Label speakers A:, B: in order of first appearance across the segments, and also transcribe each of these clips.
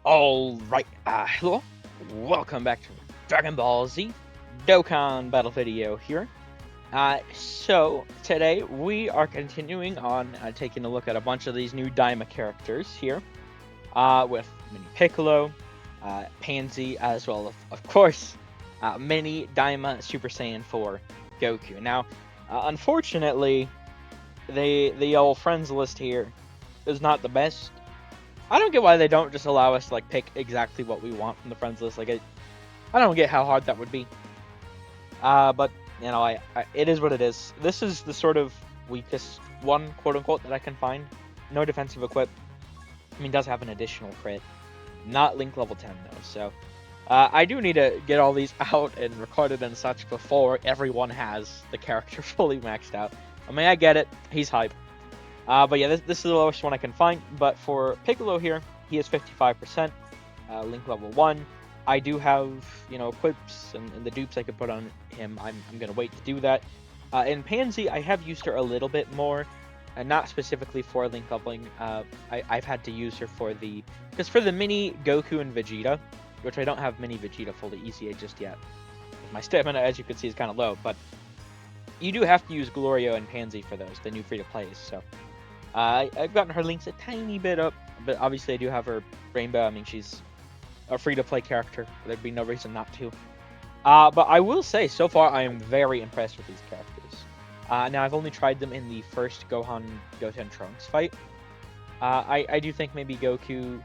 A: Alright, hello, welcome back to Dragon Ball Z Dokkan battle video here. So today we are continuing on taking a look at a bunch of these new Diama characters here, with Mini Piccolo, Panzy, as well of course, Mini Diama Super Saiyan 4 Goku. Now, unfortunately, the old friends list here is not the best. I don't get why they don't just allow us to like pick exactly what we want from the friends list. Like, I don't get how hard that would be. But you know, it is what it is. This is the sort of weakest one, quote unquote, that I can find. No defensive equip. I mean, does have an additional crit. Not Link level 10 though. So I do need to get all these out and recorded and such before everyone has the character fully maxed out. I mean, I get it. He's hype. But yeah, this is the lowest one I can find. But for Piccolo here, he is 55%, Link level 1. I do have, equips and the dupes I could put on him. I'm going to wait to do that. In Panzy, I have used her a little bit more, not specifically for Link leveling. I've had to use her for because for the mini Goku and Vegeta, which I don't have mini Vegeta fully easy just yet. My stamina, as you can see, is kind of low, but you do have to use Glorio and Panzy for those, the new free-to-plays, so... I've gotten her links a tiny bit up, but obviously I do have her Rainbow. I mean, she's a free-to-play character. There'd be no reason not to. But I will say, so far, I am very impressed with these characters. Now, I've only tried them in the first Gohan+Goten+Trunks fight. I do think maybe Goku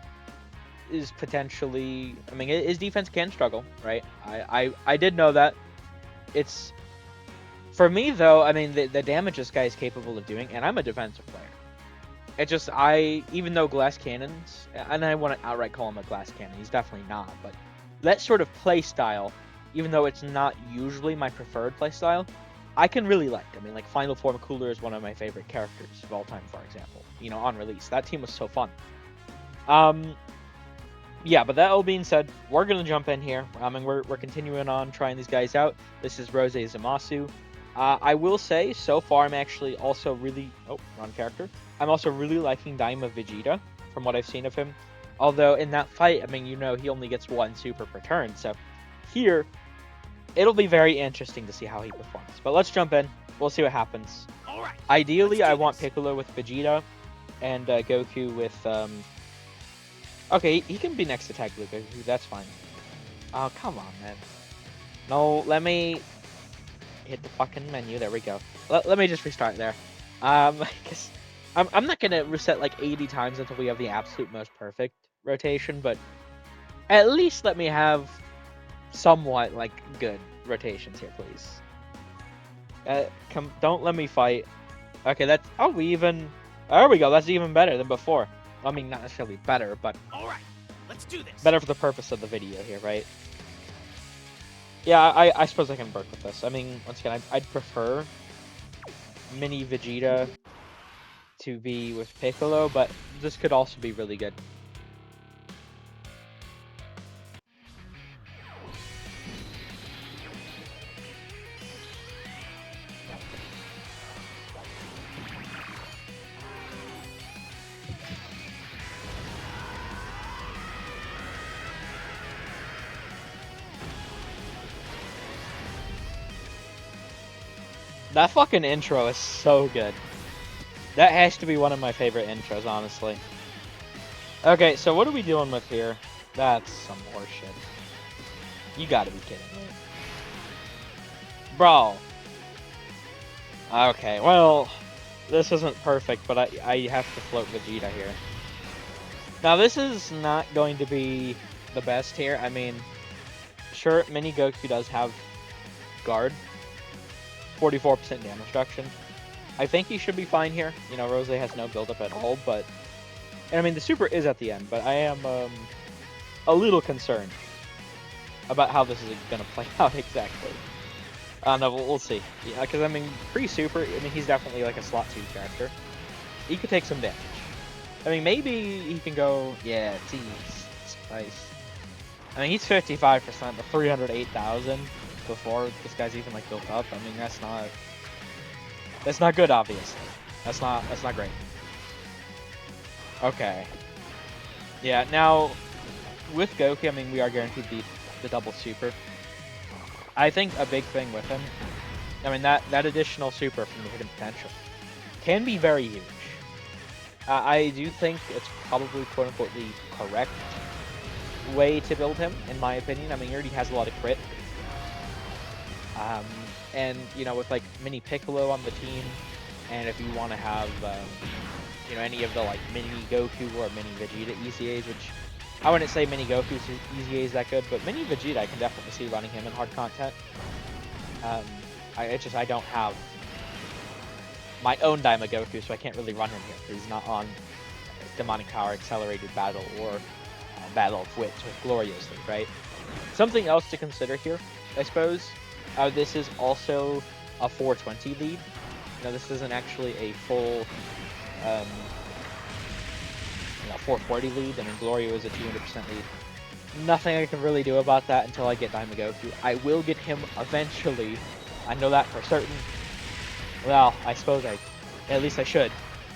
A: is potentially... I mean, his defense can struggle, right? I did know that. It's... For me, though, I mean, the damage this guy is capable of doing, and I'm a defensive player. It just, even though glass cannons, and I want to outright call him a glass cannon, he's definitely not, but that sort of play style, even though it's not usually my preferred play style, I can really like. I mean, like, Final Form Cooler is one of my favorite characters of all time, for example, on release. That team was so fun. Yeah, but that all being said, we're going to jump in here. I mean, we're continuing on trying these guys out. This is Rose Zamasu. I will say, so far, I'm actually also really... Oh, wrong character. I'm also really liking Diama Vegeta, from what I've seen of him. Although, in that fight, I mean, he only gets one super per turn. So, here, it'll be very interesting to see how he performs. But let's jump in. We'll see what happens.
B: Alright,
A: ideally, I want Piccolo with Vegeta, and Goku with... Okay, he can be next to Tag Blue Goku. That's fine. Oh, come on, man. No, let me... hit the fucking menu. There we go. Let me just restart there. Because I'm not gonna reset like 80 times until we have the absolute most perfect rotation, but at least let me have somewhat like good rotations here, please. Don't let me fight. Okay, that's there we go. That's even better than before. I mean, not necessarily better, but
B: all right, let's do this.
A: Better for the purpose of the video here, right? Yeah, I suppose I can work with this. I mean, once again, I'd prefer Mini Vegeta to be with Piccolo, but this could also be really good. That fucking intro is so good. That has to be one of my favorite intros, honestly. Okay, so what are we dealing with here? That's some horseshit. You gotta be kidding me. Bro. Okay, well, this isn't perfect, but I have to float Vegeta here. Now, this is not going to be the best here. I mean, sure, Mini Goku does have guard. 44% damage reduction. I think he should be fine here. Rose has no build-up at all, but... And I mean, the super is at the end, but I am a little concerned about how this is going to play out exactly. No, we'll see. Yeah, because, I mean, pre-super, I mean, he's definitely like a slot 2 character. He could take some damage. I mean, maybe he can go... Yeah, geez. Nice. I mean, he's 55%, but 308,000 before this guy's even like built up. I mean, that's not good, obviously. That's not great. Okay. Yeah, now with Goku, I mean, we are guaranteed the double super. I think a big thing with him, I mean, that additional super from the hidden potential can be very huge. I do think it's probably quote-unquote the correct way to build him, in my opinion. I mean, he already has a lot of crit. And, you know, with, like, mini Piccolo on the team, and if you want to have, you know, any of the, like, mini Goku or mini Vegeta EZAs, which I wouldn't say mini Goku's EZA is that good, but mini Vegeta I can definitely see running him in hard content. I don't have my own Diama Goku, so I can't really run him here, because he's not on Demonic Power Accelerated Battle or Battle of Wits with Gloriously, right? Something else to consider here, I suppose, this is also a 420 lead. You know, this isn't actually a full, you know, 440 lead. I mean, Glorio is a 200% lead. Nothing I can really do about that until I get Diama Goku. I will get him eventually. I know that for certain. Well, I suppose at least I should.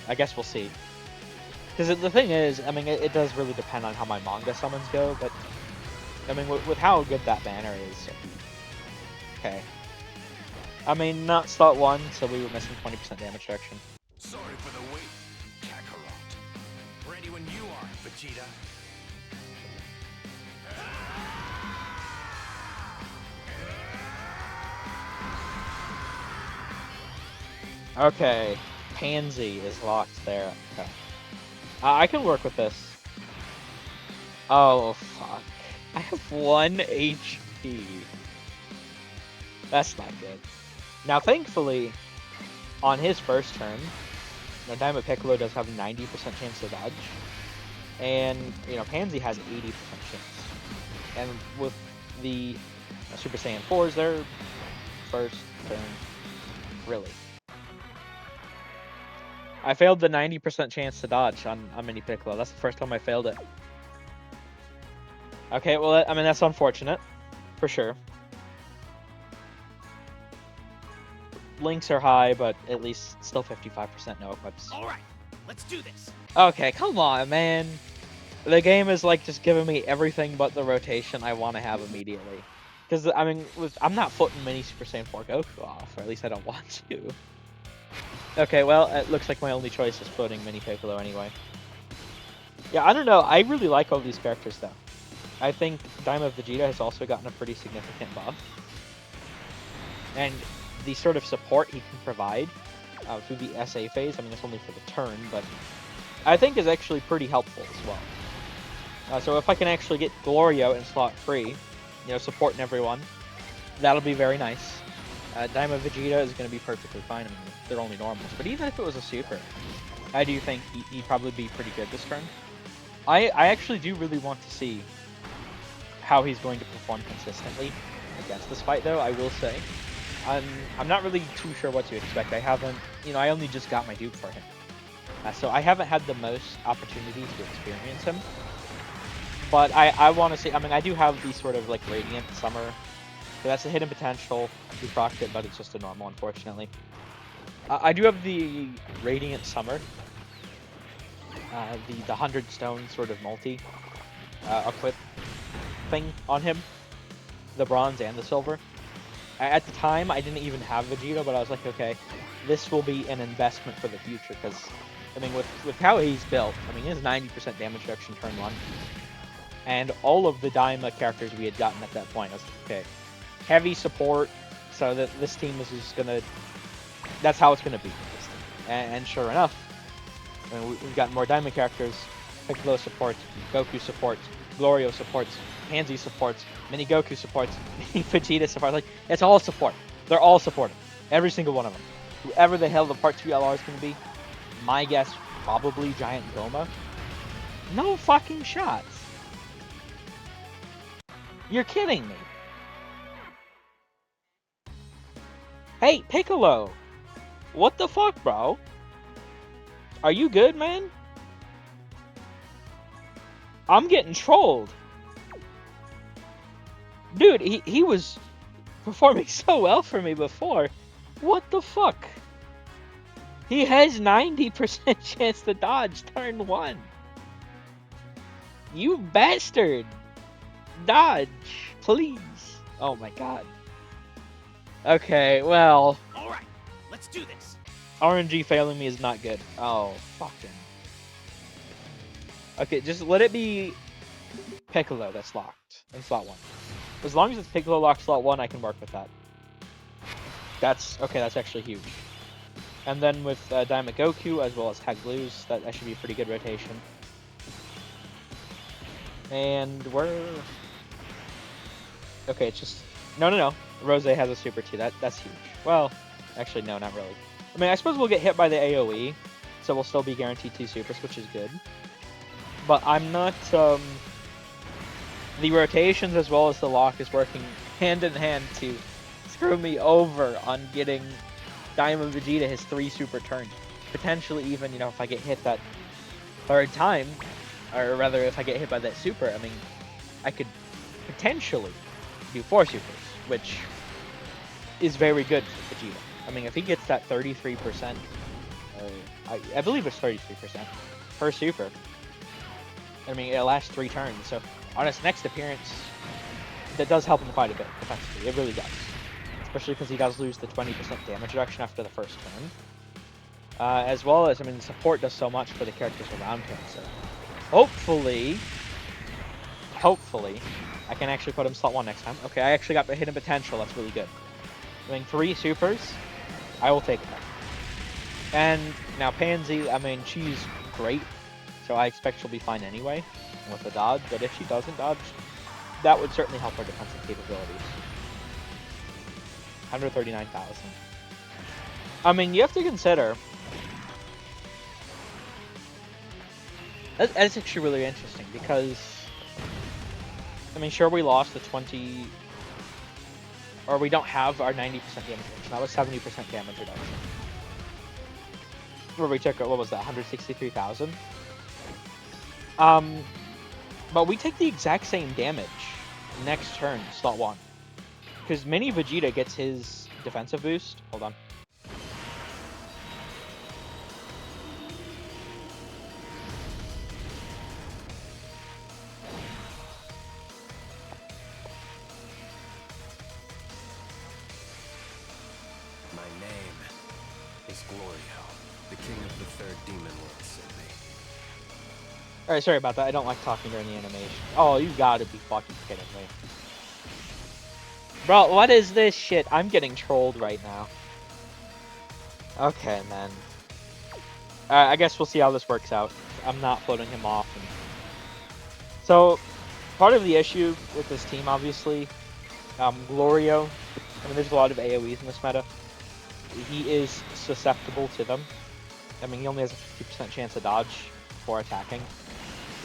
A: I guess we'll see. Because the thing is, I mean, it does really depend on how my manga summons go, but, I mean, with how good that banner is, okay. I mean, not slot 1, so we were missing 20% damage reduction.
B: Sorry for the wait, Kakarot. Ready when you are, Vegeta.
A: Okay, Pansy is locked there. Okay. I can work with this. Oh, fuck. I have 1 HP. That's not good. Now, thankfully, on his first turn, you know, Diamond Piccolo does have a 90% chance to dodge. And, you know, Pansy has 80% chance. And with the Super Saiyan 4s, their first turn, really. I failed the 90% chance to dodge on Mini Piccolo. That's the first time I failed it. Okay, well, I mean, that's unfortunate. For sure. Links are high, but at least still 55% no equips.
B: Alright, let's do this.
A: Okay, come on, man. The game is like just giving me everything but the rotation I want to have immediately. Because, I mean, I'm not footing Mini Super Saiyan 4 Goku off, or at least I don't want to. Okay, well, it looks like my only choice is floating Mini Piccolo anyway. Yeah, I don't know. I really like all these characters, though. I think Diamond Vegeta has also gotten a pretty significant buff. And the sort of support he can provide through the SA phase, I mean, it's only for the turn, but I think is actually pretty helpful as well. So if I can actually get Glorio in slot 3, you know, supporting everyone, that'll be very nice. Diamond Vegeta is going to be perfectly fine. I mean, they're only normals. But even if it was a super, I do think he'd probably be pretty good this turn. I actually do really want to see how he's going to perform consistently against this fight, though, I will say. I'm not really too sure what to expect. I haven't, you know, I only just got my dupe for him. So I haven't had the most opportunities to experience him. But I want to see, I mean, I do have the sort of, like, Radiant Summer. So that's a hidden potential. We procced it, but it's just a normal, unfortunately. I do have the Radiant Summer. The 100 Stone sort of multi equip thing on him. The bronze and the silver. At the time, I didn't even have Vegeta, but I was like, okay, this will be an investment for the future, because, I mean, with how he's built, I mean, he has 90% damage reduction turn 1. And all of the Daima characters we had gotten at that point, I was like, okay, heavy support, so that this team is just gonna, that's how it's gonna be. And sure enough, I mean, we've gotten more Daima characters. Piccolo supports, Goku supports, Glorio supports, Pansy supports, Mini Goku supports, Mini Vegeta supports. Like, it's all support. They're all supportive. Every single one of them. Whoever the hell the Part 2 LR is going to be, my guess, probably Giant Goma. No fucking shots. You're kidding me. Hey, Piccolo. What the fuck, bro? Are you good, man? I'm getting trolled. Dude, he was performing so well for me before. What the fuck? He has 90% chance to dodge turn 1. You bastard. Dodge, please. Oh my god. Okay, well,
B: All right, let's do this.
A: RNG failing me is not good. Oh, fucking. Okay, just let it be Piccolo that's locked in slot 1. As long as it's Piccolo locked slot 1, I can work with that. That's actually huge. And then with Diama Goku as well as Tag Blues, that should be a pretty good rotation. And we're... Okay, it's just... No. Rose has a super too. That's huge. Well, actually, no, not really. I mean, I suppose we'll get hit by the AoE, so we'll still be guaranteed 2 supers, which is good. But I'm not... The rotations as well as the lock is working hand in hand to screw me over on getting Diamond Vegeta his 3 super turns. Potentially even, you know, if I get hit that 3rd time, or rather if I get hit by that super, I mean, I could potentially do 4 supers, which is very good for Vegeta. I mean, if he gets that 33%, I believe it's 33% per super, I mean, it lasts 3 turns, so on his next appearance, that does help him quite a bit defensively. It really does. Especially because he does lose the 20% damage reduction after the 1st turn. As well as, I mean, support does so much for the characters around him, so hopefully, I can actually put him slot 1 next time. Okay, I actually got the hidden potential, that's really good. I mean, 3 supers, I will take that. And now Pansy, I mean, she's great, so I expect she'll be fine anyway with the dodge, but if she doesn't dodge, that would certainly help her defensive capabilities. 139,000. I mean, you have to consider... That's actually really interesting, because... I mean, sure, we lost the 20... Or we don't have our 90% damage reduction. That was 70% damage reduction. Where we took, what was that, 163,000? But we take the exact same damage next turn, slot 1. Because Mini Vegeta gets his defensive boost. Hold on.
B: My name is Glorio, the king of the 3rd demon world, Sydney.
A: Alright, sorry about that. I don't like talking during the animation. Oh, you gotta be fucking kidding me. Bro, what is this shit? I'm getting trolled right now. Okay, man. I guess we'll see how this works out. I'm not floating him off. So, part of the issue with this team, obviously, Glorio, I mean, there's a lot of AoEs in this meta. He is susceptible to them. I mean, he only has a 50% chance to dodge before attacking,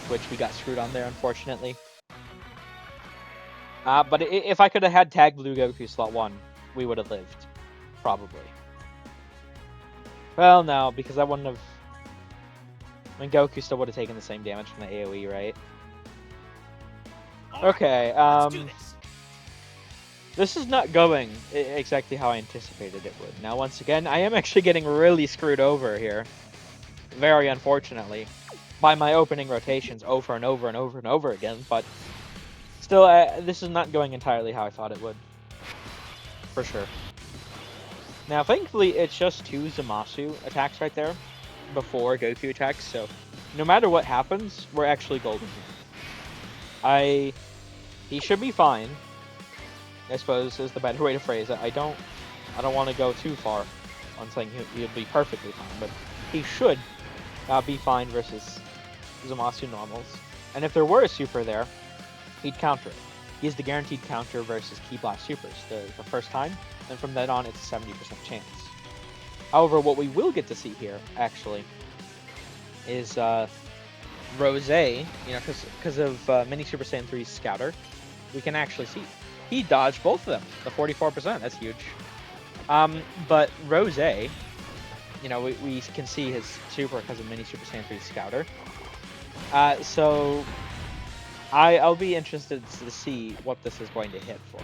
A: which we got screwed on there, unfortunately. But if I could have had Tag Blue Goku slot 1, we would have lived. Probably. Well, no, because I wouldn't have... I mean, Goku still would have taken the same damage from the AoE, right? Okay, this is not going exactly how I anticipated it would. Now, once again, I am actually getting really screwed over here. Very unfortunately. By my opening rotations over and over and over and over again, but... Still, this is not going entirely how I thought it would. For sure. Now, thankfully, it's just 2 Zamasu attacks right there before Goku attacks, so no matter what happens, we're actually golden here. He should be fine, I suppose is the better way to phrase it. I don't want to go too far on saying he'll be perfectly fine, but he should be fine versus Zamasu normals. And if there were a super there, he'd counter it. He has the guaranteed counter versus Ki Blast supers the first time, and from then on it's a 70% chance. However, what we will get to see here, actually, is Rose, you know, because of Mini Super Saiyan 3's Scouter, we can actually see he dodged both of them, the 44%, that's huge. But Rose, you know, we can see his super because of Mini Super Saiyan 3's Scouter. So I'll be interested to see what this is going to hit for.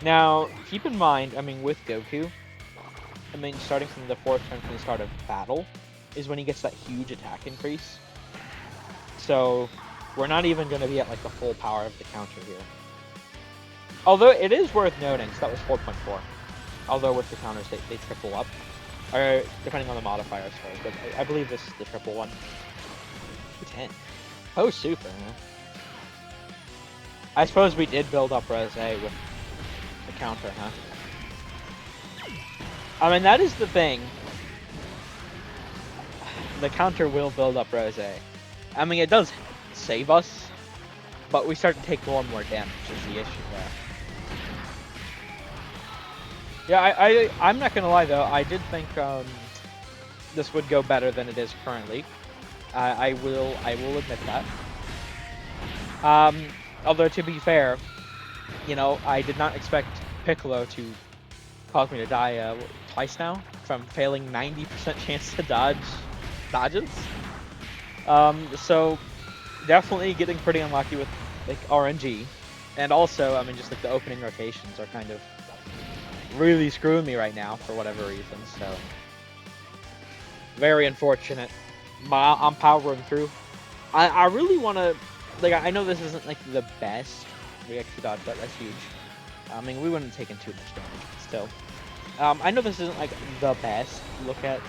A: Now, keep in mind, I mean, with Goku, I mean, starting from the 4th turn from the start of battle, is when he gets that huge attack increase. So, We're not even going to be at like the full power of the counter here. Although it is worth noting, so that was 4.4. Although with the counters, they triple up. Or depending on the modifier, sorry. But I believe this is the triple one. 10. Oh, super, huh? I suppose we did build up Rose with the counter, huh? I mean, that is the thing. The counter will build up Rose. I mean, it does save us, but we start to take more and more damage is the issue there. Yeah, I'm not gonna lie though, I did think this would go better than it is currently. I will admit that. Although to be fair, you know, I did not expect Piccolo to cause me to die twice now from failing 90% chance to dodges. So definitely getting pretty unlucky with like RNG, and also I mean just like the opening rotations are kind of really screwing me right now for whatever reason. So very unfortunate. I'm powering through. I really want to, like, I know this isn't like the best reaction dodge, but that's huge. I mean, we wouldn't have taken too much damage, but still. I know this isn't like the best look at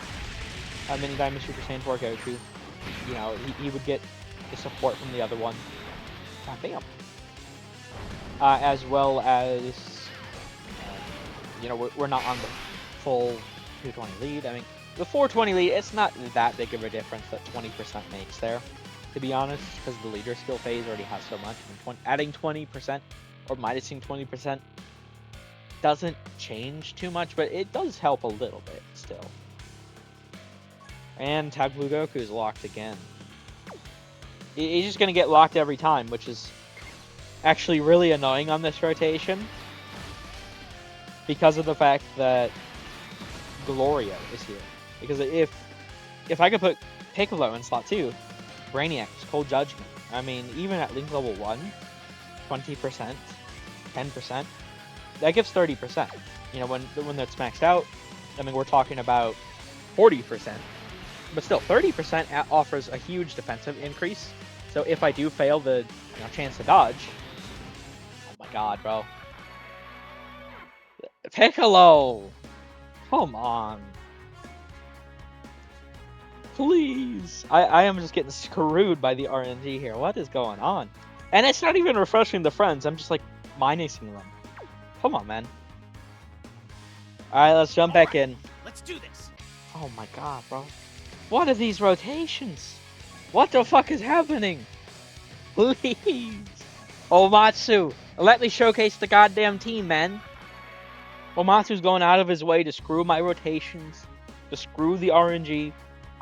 A: Mini Diamond Super Saiyan 4 Goku. You know, he would get the support from the other one. God damn. As well as, you know, we're not on the full 220 lead. I mean, the 420 lead, it's not that big of a difference that 20% makes there, to be honest, because the leader skill phase already has so much. And adding 20% or minusing 20% doesn't change too much, but it does help a little bit still. And Tag Blue Goku is locked again. He's just going to get locked every time, which is actually really annoying on this rotation, because of the fact that Gloria is here. Because if I could put Piccolo in slot 2, Brainiac is Cold Judgment. I mean, even at Link level 1, 20%, 10%, that gives 30%. You know, when that's maxed out, I mean, we're talking about 40%. But still, 30% offers a huge defensive increase. So if I do fail the chance to dodge, oh my god, bro. Piccolo! Come on. Please. I am just getting screwed by the RNG here. What is going on? And it's not even refreshing the friends. I'm just like minusing them. Come on, man. Alright, let's jump back in.
B: Let's do this.
A: Oh my god, bro. What are these rotations? What the fuck is happening? Please. Omatsu, let me showcase the goddamn team, man. Omatsu's going out of his way to screw my rotations, to screw the RNG.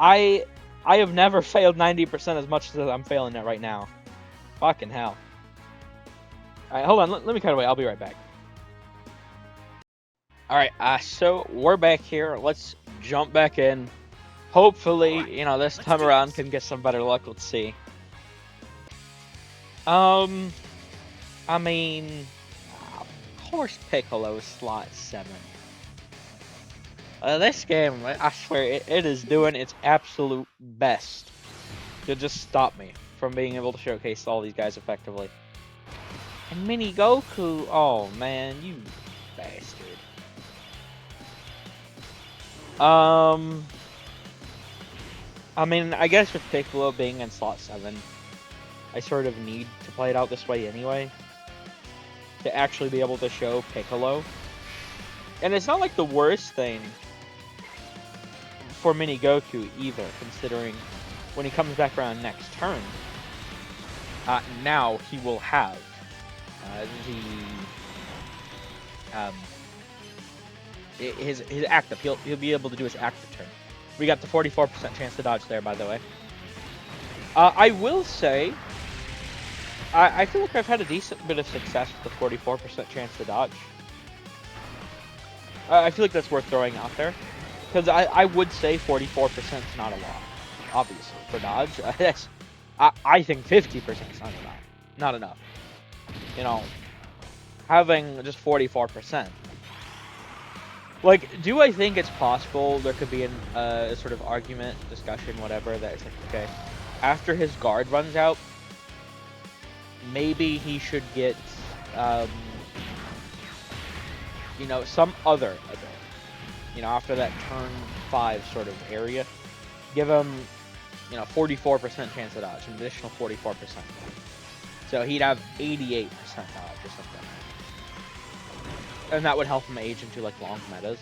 A: I have never failed 90% as much as I'm failing it right now. Fucking hell. Alright, hold on. Let me cut away. I'll be right back. Alright, so we're back here. Let's jump back in. Hopefully, you know, this time around can get some better luck. Let's see. I mean, of course Piccolo is slot 7. This game, I swear, it is doing its absolute best to just stop me from being able to showcase all these guys effectively. And Mini Goku, oh man, you bastard. I mean, I guess with Piccolo being in slot 7, I sort of need to play it out this way anyway, to actually be able to show Piccolo. And it's not like the worst thing for Mini Goku either, considering when he comes back around next turn, now he will have his active. He'll be able to do his active turn. We got the 44% chance to dodge there, by the way. I will say, I feel like I've had a decent bit of success with the 44% chance to dodge. I feel like that's worth throwing out there. Because I would say 44% is not a lot, obviously, for dodge. I think 50% is not enough. You know, having just 44%. Like, do I think it's possible there could be a sort of argument, discussion, whatever, that it's like, okay, after his guard runs out, maybe he should get, you know, some other ability. You know, after that turn 5 sort of area, give him, you know, 44% chance of dodge, an additional 44%. So he'd have 88% dodge or something. And that would help him age into, like, long metas.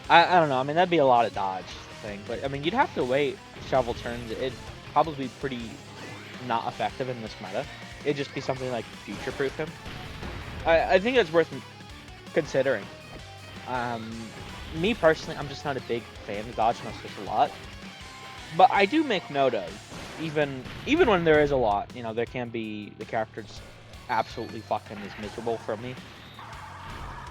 A: I don't know, I mean, that'd be a lot of dodge thing, but, I mean, you'd have to wait several turns. It'd probably be pretty not effective in this meta. It'd just be something like future-proof him. I think it's worth considering. Me personally, I'm just not a big fan of dodge unless there's a lot. But I do make note of, even when there is a lot, you know, there can be the character just absolutely fucking is miserable for me.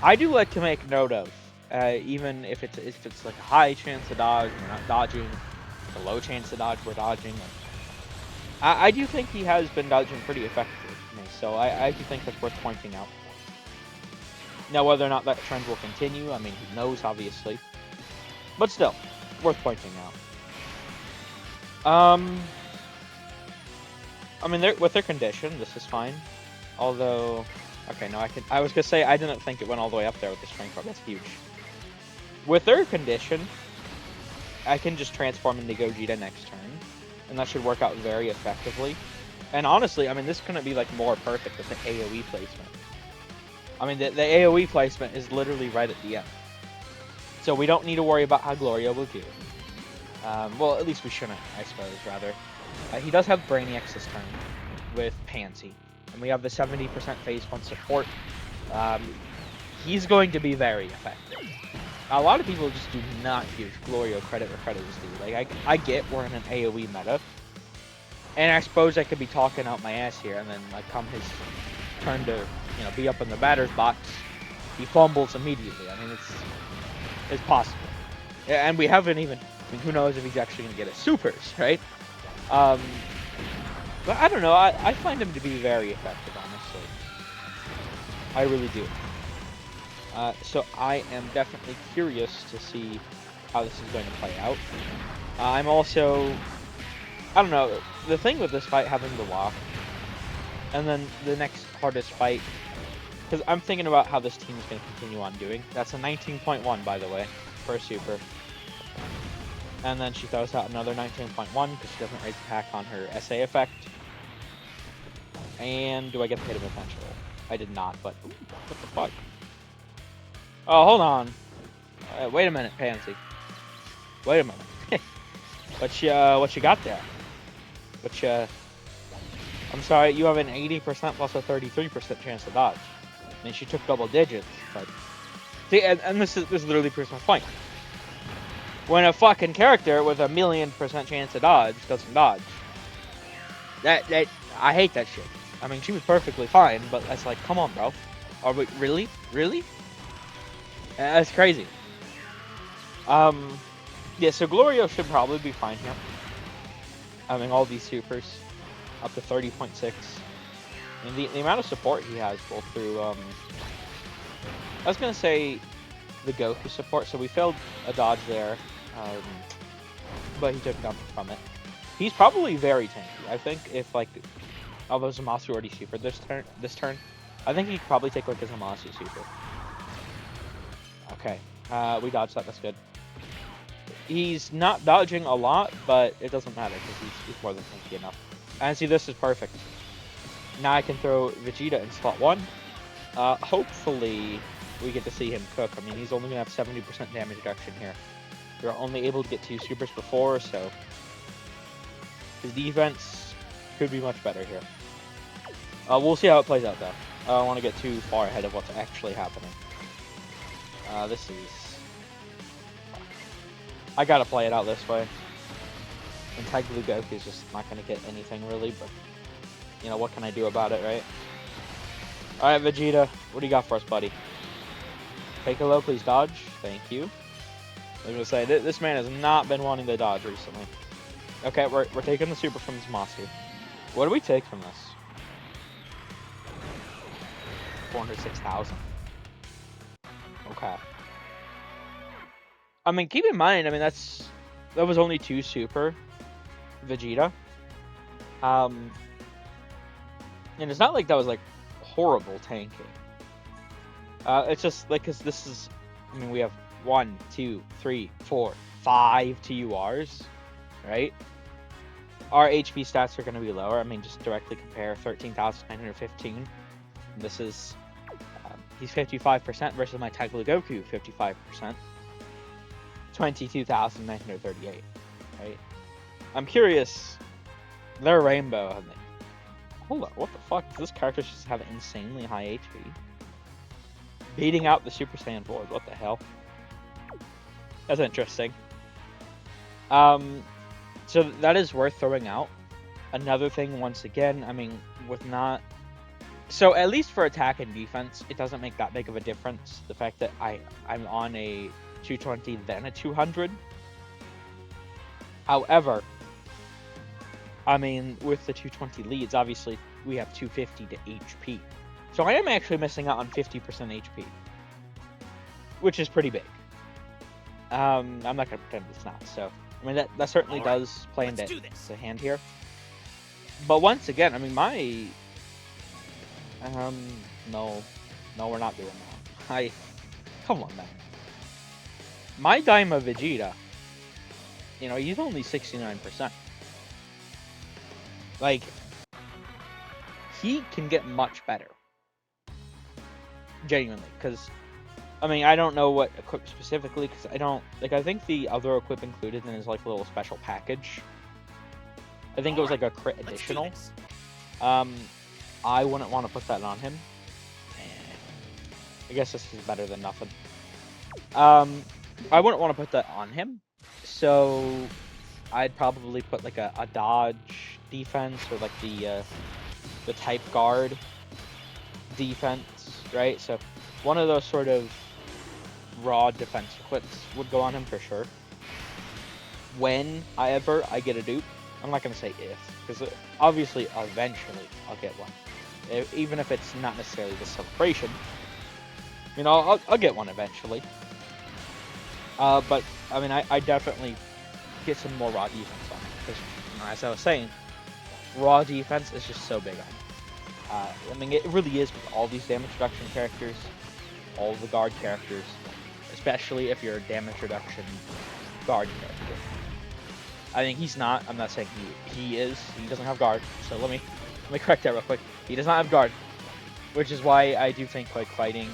A: I do like to make note of, even if it's like a high chance to dodge, we're not dodging, a low chance to dodge, we're dodging. I do think he has been dodging pretty effectively for me, so I do think that's worth pointing out. Now, whether or not that trend will continue, I mean, who knows, obviously. But still, worth pointing out. I mean, with their condition, this is fine. Although, okay, no, I was gonna say, I didn't think it went all the way up there with the strength up. That's huge. With their condition, I can just transform into Gogeta next turn. And that should work out very effectively. And honestly, I mean, this couldn't be, like, more perfect with the AoE placement. I mean, the AoE placement is literally right at the end. So we don't need to worry about how Gloria will do. Well, at least we shouldn't, I suppose, rather. He does have Brainiacs this turn with Pansy. And we have the 70% phase 1 support. He's going to be very effective. A lot of people just do not give Gloria credit where credit is due. Like, I get we're in an AoE meta. And I suppose I could be talking out my ass here, and then, like, come his turn to, you know, be up in the batter's box, he fumbles immediately. I mean, it's possible. And we haven't even, I mean, who knows if he's actually going to get his supers, right? But I don't know, I find him to be very effective, honestly. I really do. So I am definitely curious to see how this is going to play out. I'm also, I don't know, the thing with this fight having the lock, and then the next hardest fight, because I'm thinking about how this team is going to continue on doing. That's a 19.1, by the way, for a super. And then she throws out another 19.1 because she doesn't raise attack on her SA effect. And do I get the hit of potential? I did not, but ooh, what the fuck? Oh, hold on. Wait a minute, Pansy. Wait a minute. what you got there? I'm sorry, you have an 80% plus a 33% chance to dodge. I mean, she took double digits, but see, and this literally proves my point. When a fucking character with a 1,000,000% chance to dodge doesn't dodge, that I hate that shit. I mean, she was perfectly fine, but that's like, come on, bro. Are we really? That's crazy. Yeah. So Glorio should probably be fine here. Having all these supers up to 30.6. And the amount of support he has both through, I was gonna say the Goku support, so we failed a dodge there, but he took nothing from it. He's probably very tanky. I think if, like, although Zamasu already supered this turn, I think he could probably take, like, a Zamasu super. Okay, we dodged that, that's good. He's not dodging a lot, but it doesn't matter because he's more than tanky enough. And see, this is perfect. Now I can throw Vegeta in slot 1. Hopefully we get to see him cook. I mean, he's only going to have 70% damage reduction here. We were only able to get 2 supers before, so his defense could be much better here. We'll see how it plays out, though. I don't want to get too far ahead of what's actually happening. This is... I gotta play it out this way. And technically Goku is just not gonna get anything really, but you know, what can I do about it, right? Alright, Vegeta, what do you got for us, buddy? Piccolo, please dodge. Thank you. I was gonna say, this man has not been wanting to dodge recently. Okay, we're taking the super from Zamasu. What do we take from this? 406,000. Okay. I mean, keep in mind, I mean, that was only 2 super Vegeta. And it's not like that was like horrible tanking. It's just like, because this is, I mean, we have 1, 2, 3, 4, 5 TURs, right? Our HP stats are going to be lower. I mean, just directly compare 13,915. This is, he's 55% versus my Piccolo Goku, 55%. 22,938, right? I'm curious, their rainbow, hold on, what the fuck? Does this character just have insanely high HP? Beating out the Super Saiyan 4s, what the hell? That's interesting. So that is worth throwing out. Another thing, once again, I mean, with not... So at least for attack and defense, it doesn't make that big of a difference. The fact that I'm on a 220 then a 200. However, I mean, with the 220 leads, obviously, we have 250 to HP. So I am actually missing out on 50% HP. Which is pretty big. I'm not going to pretend it's not, so... I mean, that certainly does play into the hand here. But once again, I mean, my... No, we're not doing that. Come on, man. My Diama Vegeta, you know, he's only 69%. Like, he can get much better. Genuinely, because... I mean, I don't know what equip specifically, because I don't... Like, I think the other equip included in his, like, little special package. I think it was, like, a crit additional. I wouldn't want to put that on him. I guess this is better than nothing. I wouldn't want to put that on him. So, I'd probably put, like, a dodge defense, or, like, the type guard defense, right? So, one of those sort of raw defense equips would go on him for sure. When I get a dupe, I'm not going to say if, because obviously eventually I'll get one. Even if it's not necessarily the celebration, you know, I'll get one eventually. But I mean, I definitely get some more raw defense on it, because, you know, as I was saying, raw defense is just so big on it. I mean, it really is with all these damage reduction characters, all the guard characters, especially if you're a damage reduction guard character. I think he's not. I'm not saying he is. He doesn't have guard. So let me correct that real quick. He does not have guard, which is why I do think like fighting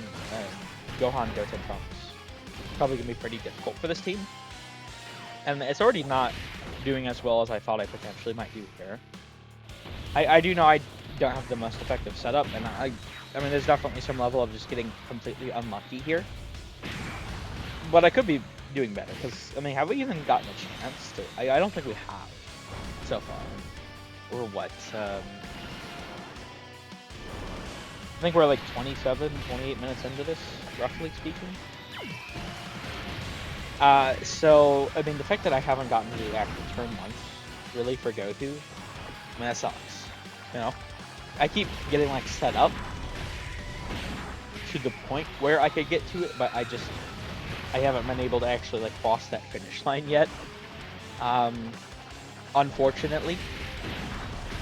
A: Gohan+Goten+Trunks is probably gonna be pretty difficult for this team. And it's already not doing as well as I thought I potentially might do here. I do know I don't have the most effective setup, and I mean, there's definitely some level of just getting completely unlucky here. But I could be doing better, because, I mean, have we even gotten a chance to... I don't think we have, so far. Or what, I think we're like 27, 28 minutes into this, roughly speaking. So, I mean, the fact that I haven't gotten to the actual turn once, really, for Goku, I mean, that sucks, you know? I keep getting, like, set up to the point where I could get to it, but I haven't been able to actually, like, cross that finish line yet. Unfortunately.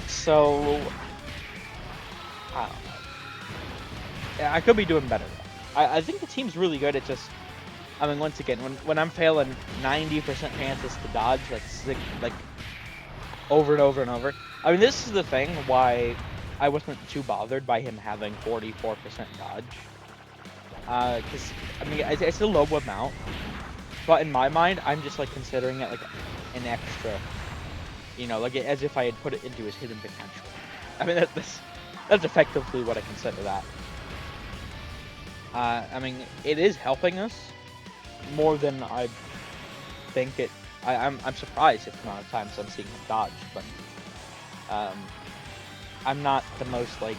A: So, I don't know. Yeah, I could be doing better, though. I think the team's really good at just... I mean, once again, when I'm failing 90% chances to dodge, like, over and over and over. I mean, this is the thing why I wasn't too bothered by him having 44% dodge. Because, I mean, it's a low amount, but in my mind, I'm just, like, considering it, like, an extra, you know, like, as if I had put it into his hidden potential. I mean, that's effectively what I consider that. I mean, it is helping us more than I think it... I'm surprised at the amount of times I'm seeing him dodge, but, I'm not the most, like...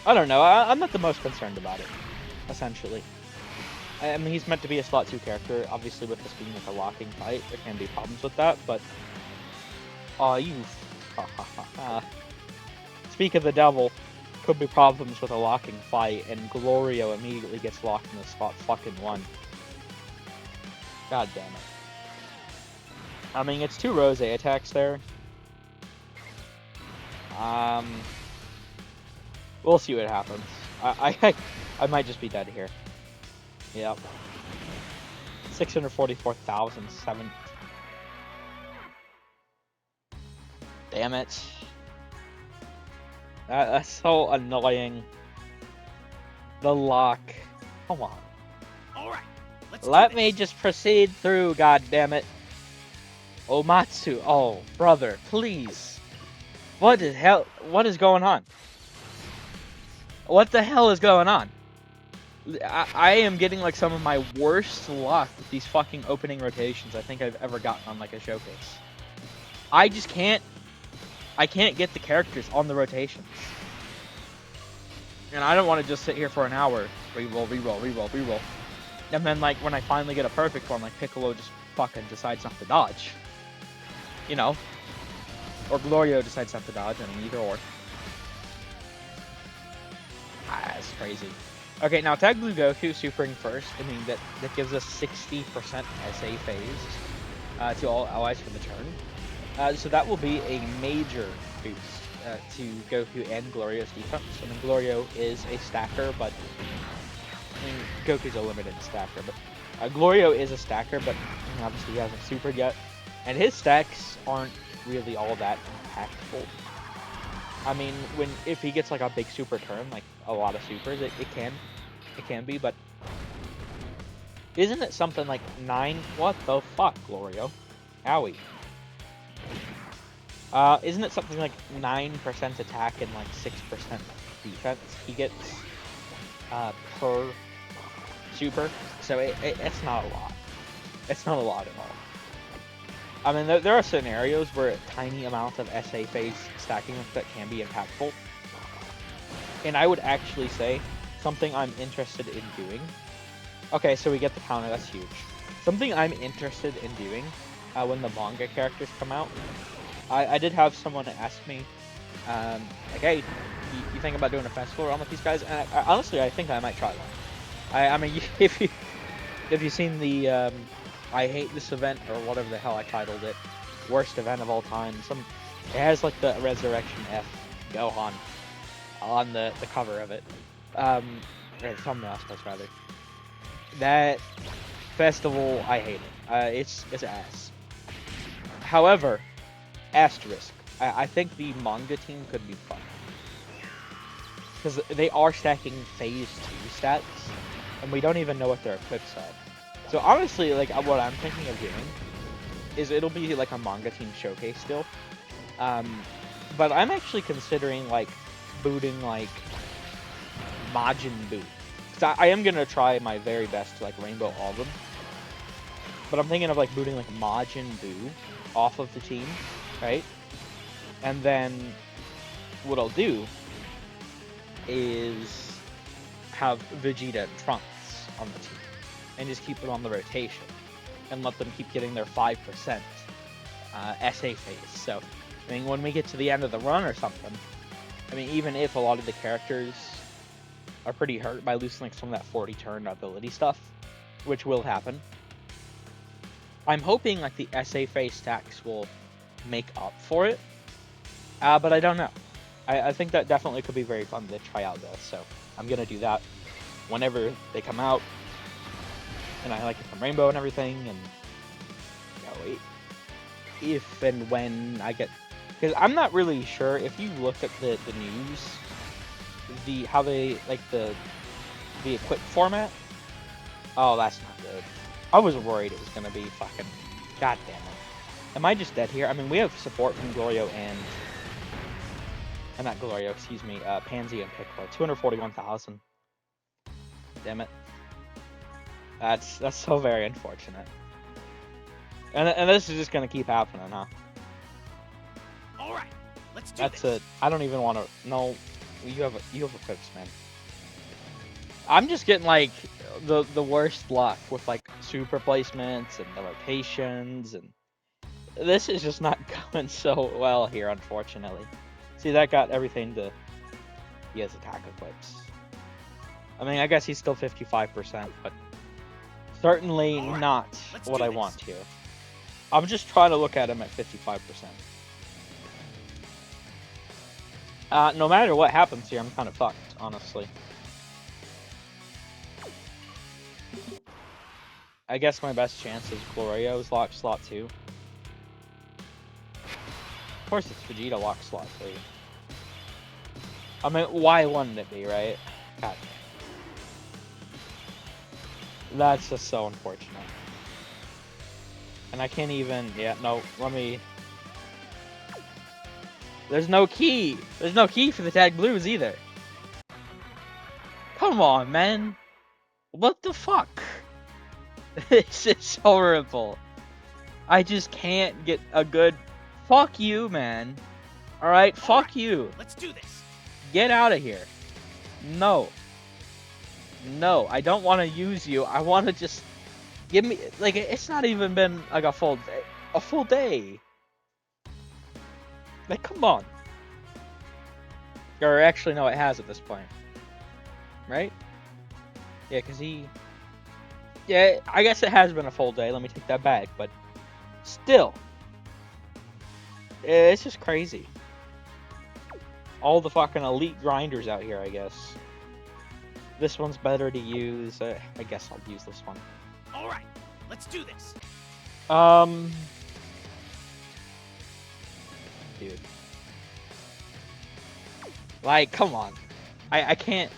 A: I don't know, I'm not the most concerned about it, essentially. I mean, he's meant to be a slot 2 character. Obviously, with this being like a locking fight, there can be problems with that, but... Aw, you... Speak of the devil, could be problems with a locking fight, and Glorio immediately gets locked in the spot fucking 1. God damn it. I mean, it's 2 Rose attacks there. We'll see what happens. I might just be dead here. Yep. 644,007. Damn it. That's so annoying. The lock. Come on.
B: Alright,
A: Let me just proceed through, god damn it. Omatsu. Oh, brother, please. What the hell? What is going on? What the hell is going on? I am getting like some of my worst luck with these fucking opening rotations I think I've ever gotten on like a showcase. I just can't. I can't get the characters on the rotations. And I don't want to just sit here for an hour. Reroll, reroll, reroll, reroll. And then like when I finally get a perfect one, like Piccolo just fucking decides not to dodge. You know? Or Glorio decides not to dodge. I mean, either or. Ah, that's crazy. Okay, now Tag Blue Goku supering first. I mean, that gives us 60% SA phase to all allies for the turn. So that will be a major boost to Goku and Glorio's defense. I mean, Glorio is a stacker, but... I mean, Goku's a limited stacker, but... Glorio is a stacker, but obviously he hasn't supered yet. And his stacks aren't really all that impactful. I mean, if he gets like a big super turn, like a lot of supers, it can be, but... Isn't it something like 9... What the fuck, Glorio? Owie. Isn't it something like 9% attack and like 6% defense he gets per super? So it's not a lot. It's not a lot at all. I mean, there are scenarios where a tiny amount of SA phase stacking that can be impactful. And I would actually say something I'm interested in doing. Okay, so we get the counter, that's huge. Something I'm interested in doing when the manga characters come out. I did have someone ask me, like, hey, you think about doing a festival run with these guys? And honestly, I think I might try one. I mean, if you've seen the I hate this event or whatever the hell I titled it, worst event of all time. It has like the Resurrection F Gohan on the cover of it, or the thumbnail, I suppose, rather. That festival, I hate it. It's ass. However, asterisk, I think the manga team could be fun. Because they are stacking phase 2 stats, and we don't even know what their equips are. So honestly, like, what I'm thinking of doing is it'll be like a manga team showcase still. But I'm actually considering like booting like Majin Buu. Because I am gonna try my very best to like rainbow all of them. But I'm thinking of like booting like Majin Buu off of the team, right? And then what I'll do is have Vegeta and Trunks on the team. And just keep them on the rotation. And let them keep getting their 5% SA phase. So, I mean, when we get to the end of the run or something, I mean, even if a lot of the characters are pretty hurt by losing like some of that 40 turn ability stuff, which will happen, I'm hoping like the SA phase stacks will make up for it. But I don't know. I think that definitely could be very fun to try out though. So, I'm going to do that whenever they come out. And I like it from Rainbow and everything, and you know, if and when I get, because I'm not really sure if you look at the news, how they like the equip format. Oh, that's not good. I was worried it was gonna be fucking. God damn it! Am I just dead here? I mean, we have support from Glorio and not Glorio, excuse me, Pansy and Piccolo. 241,000. Damn it. That's so very unfortunate. And this is just gonna keep happening, huh?
B: Alright, let's do
A: That's
B: this.
A: it. I don't even want to. No, you have equips, man. I'm just getting like the worst luck with like super placements and the rotations, and this is just not going so well here, unfortunately. See, that got everything to he has attack equips. I mean, I guess he's still 55%, but certainly not what I want here. I'm just trying to look at him at 55%. No matter what happens here, I'm kind of fucked, honestly. I guess my best chance is Glorio's lock slot 2. Of course it's Vegeta lock slot 3. I mean, why wouldn't it be, right? God. That's just so unfortunate. And I can't even... Yeah, no, let me... There's no key! There's no key for the tag blues either. Come on, man! What the fuck? This is horrible. I just can't get a good... Fuck you, man. Alright, fuck you.
B: Let's do this.
A: Get out of here. No. No, I don't want to use you. I want to just... Give me... Like, it's not even been, like, a full day. A full day. Like, come on. Or actually, no, it has at this point. Right? Yeah, because he... Yeah, I guess it has been a full day. Let me take that back, but... Still. It's just crazy. All the fucking elite grinders out here, I guess. This one's better to use. I guess I'll use this one.
B: Alright, let's do this.
A: Dude. Like, come on. I can't...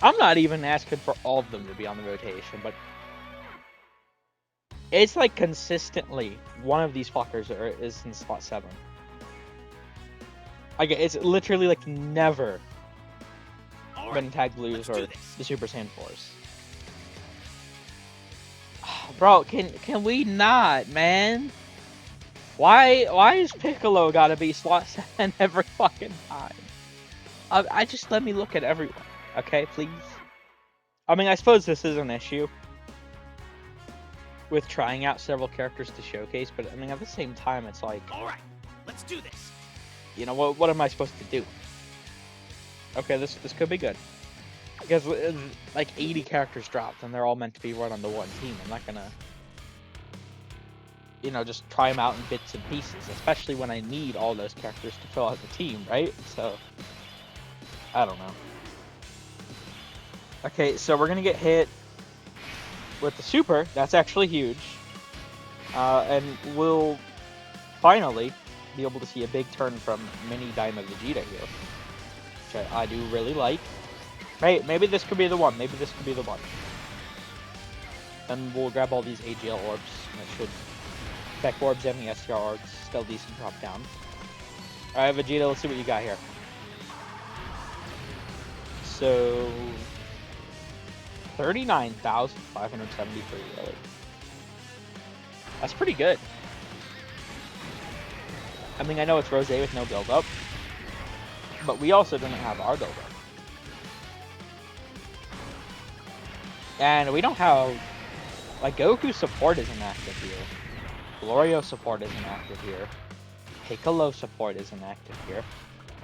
A: I'm not even asking for all of them to be on the rotation, but... It's like consistently one of these fuckers is in slot 7. Like, it's literally like never been tag blues or the Super Saiyan 4s. Bro, can we not, man? Why is Piccolo gotta be slot 7 every fucking time? I just let me look at everyone, okay, please? I mean, I suppose this is an issue with trying out several characters to showcase, but I mean, at the same time, it's like...
B: Alright, let's do this.
A: You know, what am I supposed to do? Okay, this could be good. Because, like, 80 characters dropped, and they're all meant to be run on the one team. I'm not gonna... You know, just try them out in bits and pieces, especially when I need all those characters to fill out the team, right? So, I don't know. Okay, so we're gonna get hit with the super. That's actually huge. And we'll finally be able to see a big turn from mini Diama Vegeta here, which I do really like. Hey, maybe this could be the one. Maybe this could be the one. Then we'll grab all these AGL orbs. That should... Tech orbs and the STR orbs. Still decent drop down. Alright, Vegeta, let's see what you got here. So... 39,573, really. That's pretty good. I mean, I know it's Rose with no build-up, but we also didn't have our build-up. And we don't have... Like, Goku support isn't active here. Glorio support isn't active here. Piccolo support isn't active here.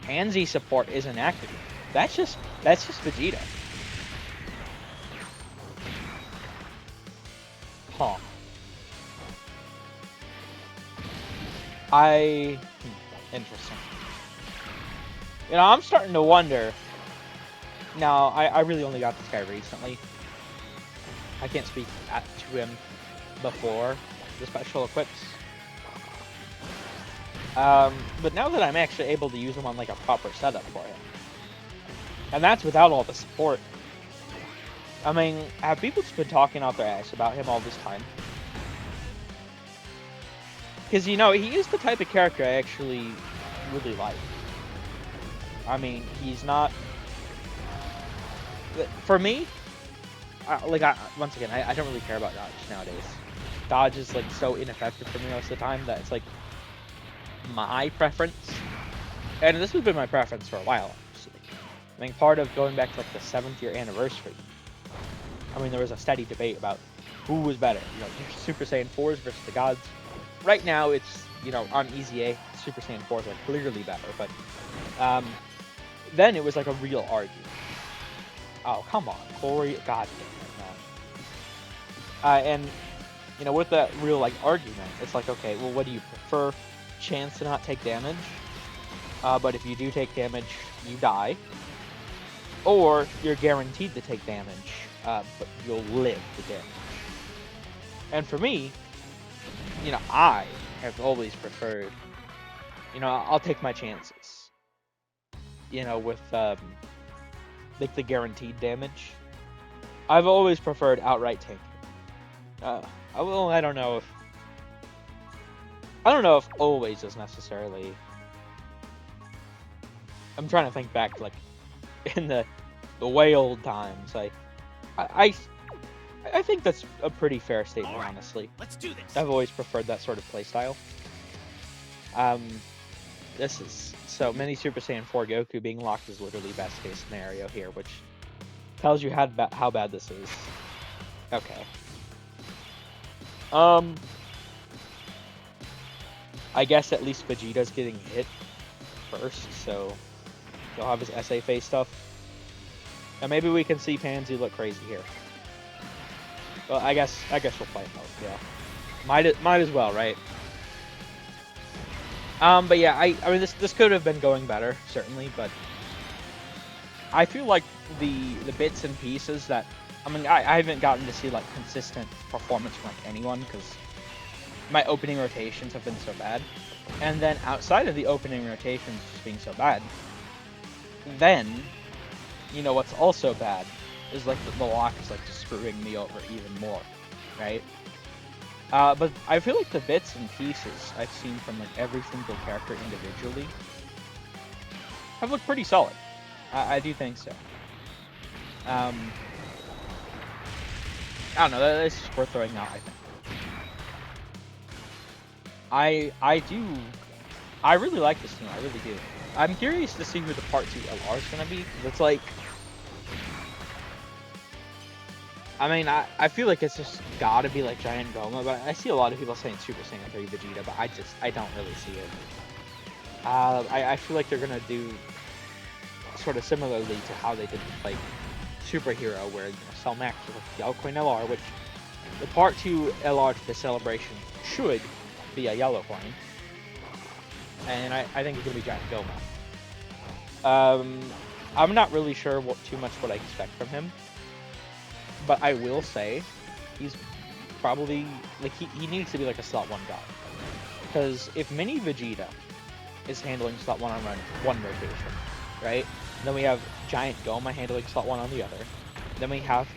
A: Panzy support isn't active here. That's just Vegeta. Huh. Interesting. You know, I'm starting to wonder. Now, I really only got this guy recently. I can't speak to him before the special equips. But now that I'm actually able to use him on like a proper setup for him. And that's without all the support. I mean, have people just been talking out their ass about him all this time? Because, you know, he is the type of character I actually really like. I mean, he's not... For me, once again, I don't really care about dodge nowadays. Dodge is, like, so ineffective for me most of the time that it's, like, my preference. And this has been my preference for a while, actually. I mean, part of going back to, like, the 7th year anniversary, I mean, there was a steady debate about who was better. You know, Super Saiyan 4s versus the gods. Right now, it's, you know, on Easy A, Super Saiyan 4s are clearly better, but then it was like a real argument. Oh, come on, Corey, god damn it, man. And, you know, with that real, like, argument, it's like, okay, well, what do you prefer? Chance to not take damage? but if you do take damage, you die. Or you're guaranteed to take damage, but you'll live the damage. And for me, I have always preferred, I'll take my chances. With like the guaranteed damage. I've always preferred outright tanking. I don't know if always is necessarily. I'm trying to think back, like in the way old times. I think that's a pretty fair statement,
C: right,
A: honestly.
C: let's do this.
A: I've always preferred that sort of playstyle. This is so many Super Saiyan 4 Goku being locked is literally best case scenario here, which tells you how bad this is. Okay. I guess at least Vegeta's getting hit first, so he'll have his SA phase stuff. And maybe we can see Panzy look crazy here. Well, I guess we'll play it both, yeah. Might as well, right? But yeah, I mean this could have been going better, certainly, but I feel like the bits and pieces that I haven't gotten to see like consistent performance from like anyone because my opening rotations have been so bad. And then outside of the opening rotations just being so bad, then what's also bad is like the lock is like screwing me over even more, right? But I feel like the bits and pieces I've seen from like every single character individually have looked pretty solid. I do think so. I don't know. That's just worth throwing out, I think. I really like this team. I really do. I'm curious to see who the Part 2 LR is gonna be. It's like, I feel like it's just gotta be like Giant Goma, but I see a lot of people saying Super Saiyan 3 Vegeta, but I don't really see it. I feel like they're gonna do sort of similarly to how they did like Superhero, where Cell Max was like the Yellow Coin LR, which the Part 2 LR to the celebration should be a Yellow Coin, and I think it's gonna be Giant Goma. I'm not really sure too much what I expect from him, but I will say he's probably like he needs to be like a slot 1 god, because if Mini Vegeta is handling slot 1 on one rotation, right? Then we have Giant Goma handling slot 1 on the other. Then we have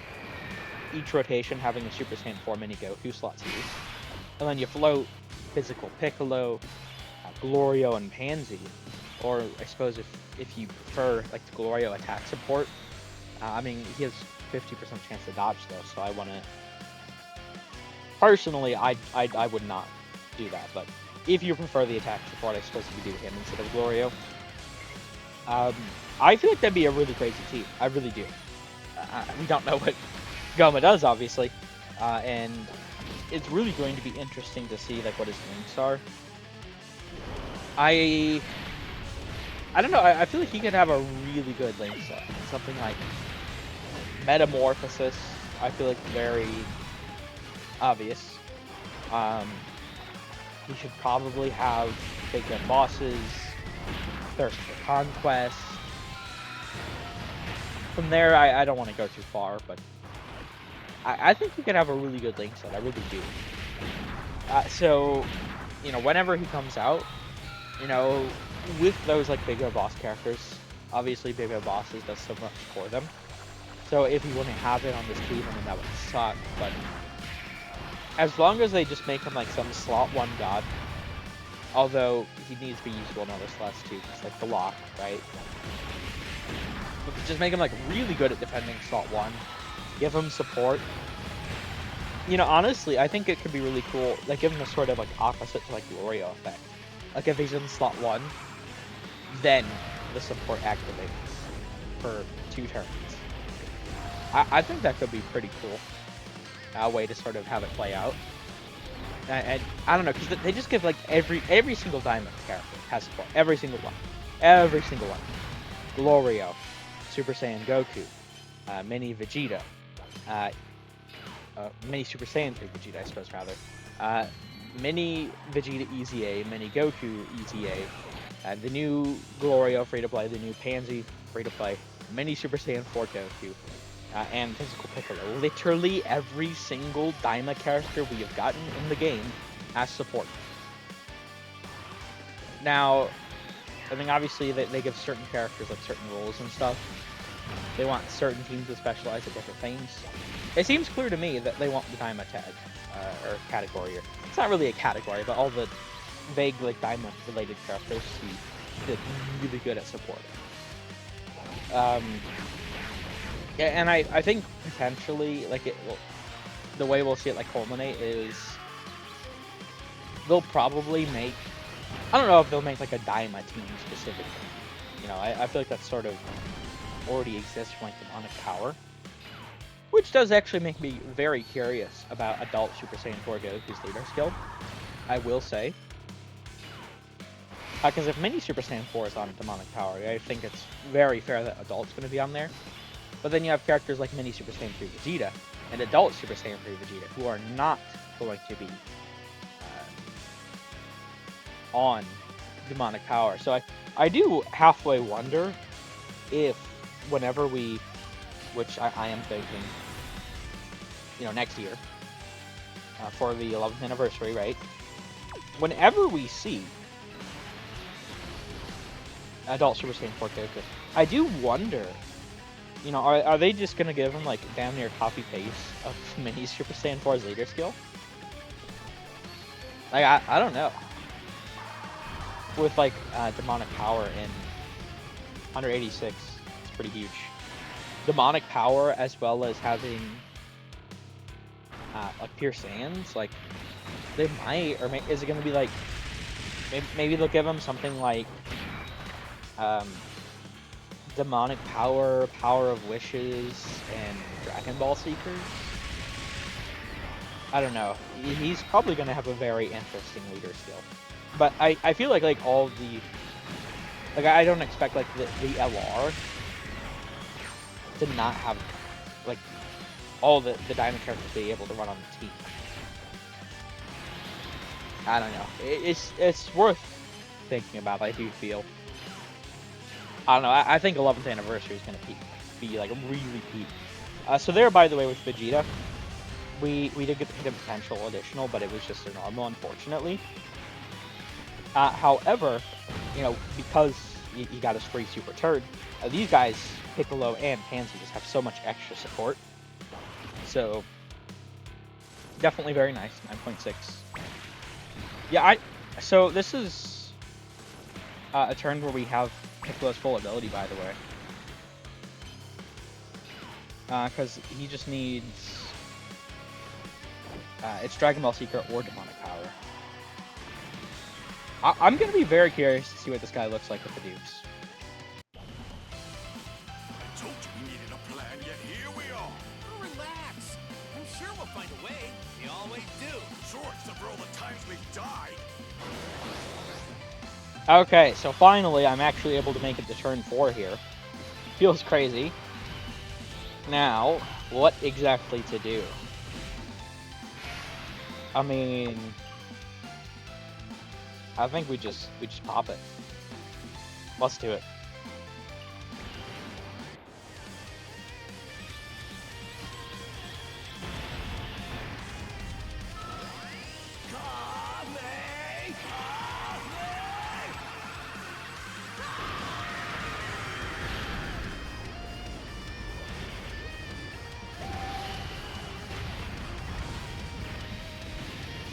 A: each rotation having a Super Saiyan 4 Mini Goku slot 2. And then you float Physical Piccolo, Glorio, and Panzy. Or I suppose if you prefer like the Glorio attack support, he has 50% chance to dodge though, so I want to. Personally, I would not do that, but if you prefer the attack support, I suppose you could do him instead of Glorio. I feel like that'd be a really crazy team. I really do. We don't know what Goma does, obviously, and it's really going to be interesting to see like what his links are. I don't know. I feel like he could have a really good link set. Something like Metamorphosis. I feel like very obvious. He should probably have Big Gun Bosses, Thirst for Conquest. From there, I don't want to go too far, but I think he could have a really good link set. I really do. So, whenever he comes out, with those like bigger boss characters, obviously bigger bosses does so much for them. So if he wouldn't have it on this team, that would suck. But as long as they just make him like some slot 1 god, although he needs to be useful in other slots too, just like the lock, right? But just make him like really good at defending slot 1. Give him support. Honestly, I think it could be really cool. Like give him a sort of like opposite to like Glorio effect. Like if he's in slot 1, then the support activates for 2 turns. I think that could be pretty cool. A way to sort of have it play out. And I don't know, because they just give like every single Diamond character has support. Every single one. Every single one. Glorio, Super Saiyan Goku, Mini Vegeta, Mini Super Saiyan 3 Vegeta, I suppose, rather. Mini Vegeta EZA, Mini Goku EZA, The new Glorio free-to-play, the new Pansy free-to-play, Mini Super Saiyan 4 Goku, and Physical Piccolo. Literally every single Diama character we have gotten in the game has support. Now, I mean, obviously they give certain characters like certain roles and stuff. They want certain teams to specialize at different things. It seems clear to me that they want the Diama tag, or category. It's not really a category, but all the vague like Diama related characters did really good at supporting. Yeah, and I think potentially like the way we'll see it like culminate is they'll probably make, I don't know if they'll make like a Diama team specifically. You know, I feel like that sort of already exists from like Demonic Power, which does actually make me very curious about Adult Super Saiyan 4 Goku's leader skill, I will say. Because if Mini Super Saiyan 4 is on Demonic Power, I think it's very fair that Adult's going to be on there. But then you have characters like Mini Super Saiyan 3 Vegeta and Adult Super Saiyan 3 Vegeta who are not going to be on Demonic Power. So I do halfway wonder if whenever we, which I am thinking, you know, next year, for the 11th anniversary, right? Whenever we see Adult Super Saiyan 4 Goku, I do wonder, you know, are they just gonna give him like damn near copy paste of Mini Super Saiyan 4's leader skill? Like I don't know. With like Demonic Power in 186, it's pretty huge. Demonic Power as well as having like Pure Saiyans, like they might, or is it gonna be like maybe they'll give him something like Demonic Power, Power of Wishes, and Dragon Ball Seekers? I don't know. He's probably going to have a very interesting leader skill. But I feel like all the... Like, I don't expect, like, the LR to not have, like, all the Diamond characters be able to run on the team. I don't know. It's worth thinking about, I do feel. I don't know. I think 11th anniversary is going to be like really peak. So there, by the way, with Vegeta, we did get the Hidden Potential additional, but it was just a normal, unfortunately. However, you know, because he got his free Super Turd, these guys, Piccolo and Pansy, just have so much extra support. So definitely very nice. 9.6. Yeah, so this is a turn where we have Piccolo's full ability, by the way. Because he just needs... it's Dragon Ball Seeker or Demonic Power. I'm going to be very curious to see what this guy looks like with the Dukes.
C: I told you we needed a plan, yet here we are.
B: Relax. I'm sure we'll find a way. We always do.
C: Sure, except for all the times we've died.
A: Okay, so finally I'm actually able to make it to turn 4 here. Feels crazy. Now, what exactly to do? I mean, I think we just pop it. Let's do it.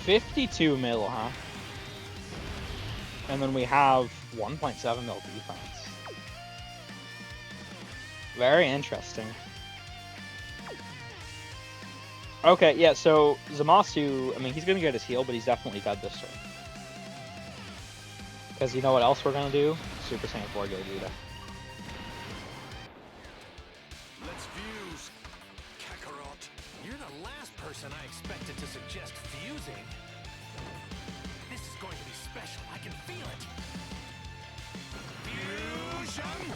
A: $52 mil, huh? And then we have 1.7 mil defense. Very interesting. Okay, yeah, so Zamasu, I mean, he's gonna get his heal, but he's definitely dead this turn. Because you know what else we're gonna do? Super Saiyan 4 Gogeta.
C: Let's fuse, Kakarot.
B: You're the last person I expected to suggest fusing. This is going to be special. I can feel it.
C: Fusion!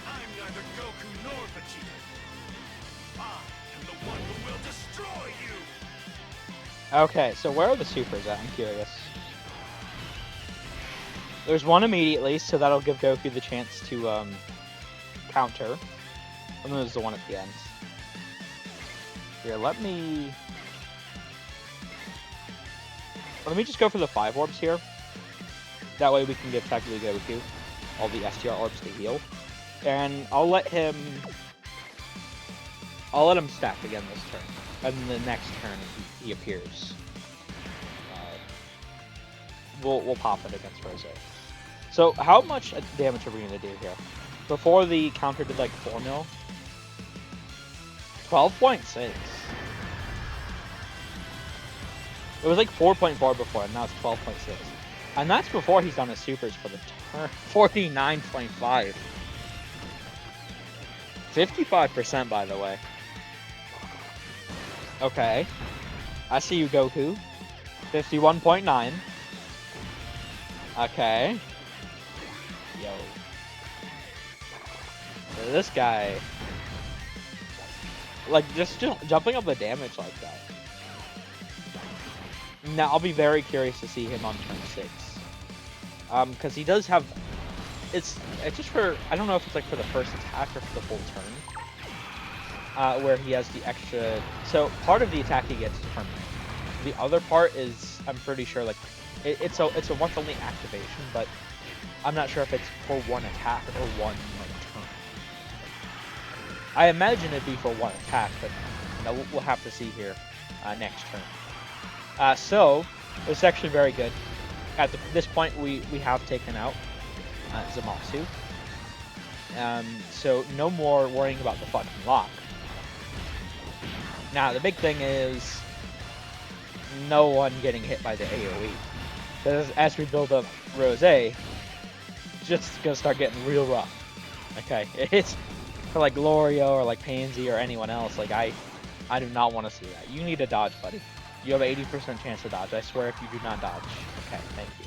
C: I'm neither Goku nor Vegeta. I am the one who will destroy you!
A: Okay, so where are the supers at? I'm curious. There's one immediately, so that'll give Goku the chance to counter. And then there's the one at the end. Here, let me just go for the 5 orbs here. That way we can give technically Goku all the STR orbs to heal. And I'll let him stack again this turn. And then the next turn he appears. We'll pop it against Rose. So how much damage are we gonna do here? Before the counter did like 4 mil. 12.6. It was like 4.4 before, and now it's 12.6. And that's before he's done his supers for the turn. 49.5. 55%, by the way. Okay. I see you, Goku. 51.9. Okay. Yo. So this guy... Like, just jumping up the damage like that. Now, I'll be very curious to see him on turn 6. Because he does have... It's just for... I don't know if it's like for the first attack or for the full turn. Where he has the extra... So, part of the attack he gets is permanent. The other part is, I'm pretty sure, like... It's a once-only activation, but I'm not sure if it's for one attack or one like, turn. I imagine it'd be for one attack, but you know, we'll have to see here next turn. So, it's actually very good. At this point, we have taken out Zamasu. So, no more worrying about the fucking lock. Now, the big thing is no one getting hit by the AoE. Because as we build up Rose, it's just gonna start getting real rough. Okay, it's for like Glorio or like Pansy or anyone else. Like I do not want to see that. You need to dodge, buddy. You have an 80% chance to dodge. I swear, if you do not dodge. Okay, thank you.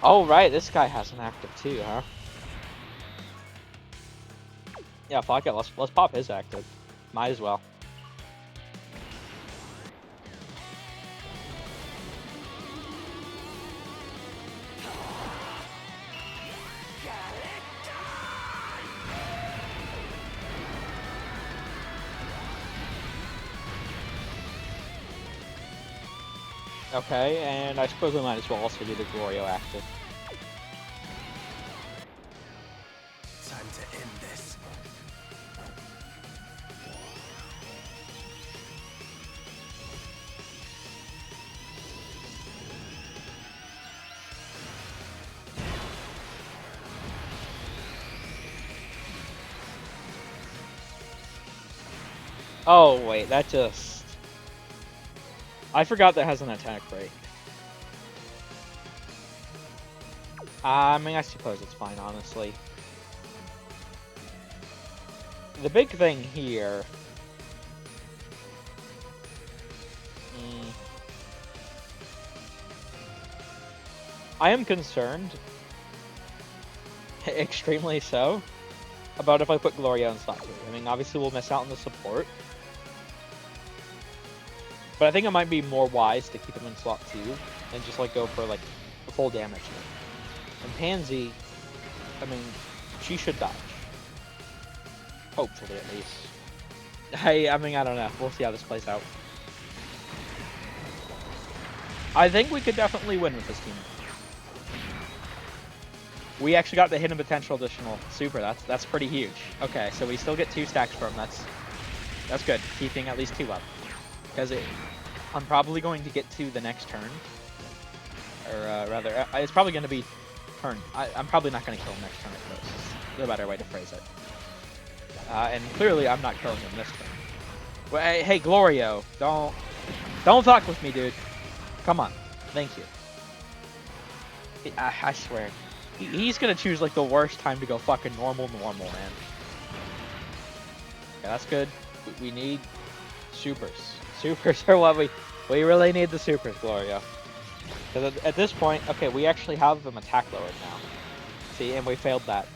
A: Oh right, this guy has an active too, huh? Yeah, fuck it. Let's pop his active. Might as well. Okay, and I suppose we might as well also do the Glorio active.
B: Time to end this.
A: Oh wait, that just... I forgot that has an attack break. I mean, I suppose it's fine, honestly. The big thing here... I am concerned, extremely so, about if I put Gloria in slot 3. I mean, obviously we'll miss out on the support. But I think it might be more wise to keep him in slot 2 and just like go for like full damage. And Pansy, I mean, she should dodge. Hopefully, at least. I mean, I don't know. We'll see how this plays out. I think we could definitely win with this team. We actually got the hidden potential additional super. That's pretty huge. Okay, so we still get 2 stacks from that's good. Keeping at least 2 up. Because I'm probably going to get to the next turn. Or rather, it's probably going to be turn. I'm probably not going to kill him next turn at most. Is the better way to phrase it. And clearly I'm not killing him this turn. Well, hey, Glorio, don't fuck with me, dude. Come on. Thank you. I swear. He's going to choose like the worst time to go fucking normal, man. Yeah, that's good. We need supers. Supers are what we really need, the supers, Gloria. Because at this point, okay, we actually have them attack lowered now. See, and we failed that.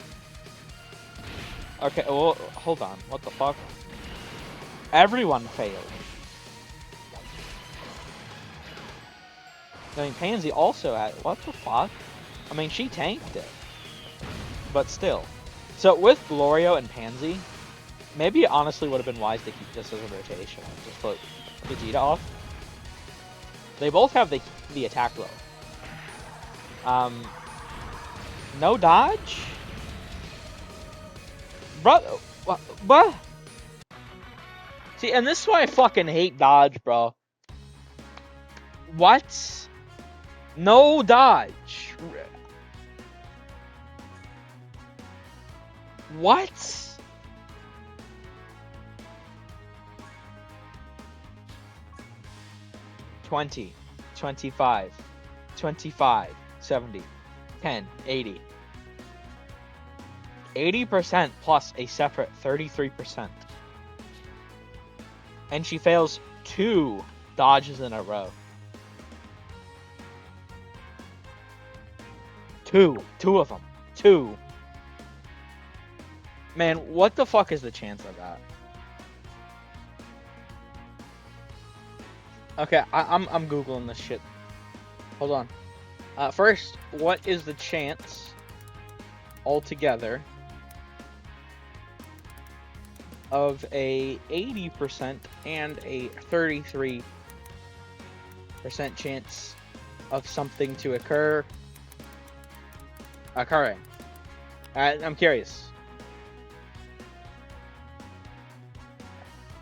A: Okay, well, hold on. What the fuck? Everyone failed. I mean, Pansy also had... What the fuck? I mean, she tanked it. But still. So, with Glorio and Pansy, maybe it honestly would have been wise to keep this as a rotation. Just put Vegeta off. They both have the attack low. No dodge? Bro, what? See, and this is why I fucking hate dodge, bro. What? No dodge. What? $20, $25, $25, $70, $10, $80. 80% plus a separate 33%. And she fails 2 dodges in a row. 2 of them. 2. Man, what the fuck is the chance of that? Okay, I'm googling this shit. Hold on. First, what is the chance altogether of a 80% and a 33% chance of something to occurring? I'm curious.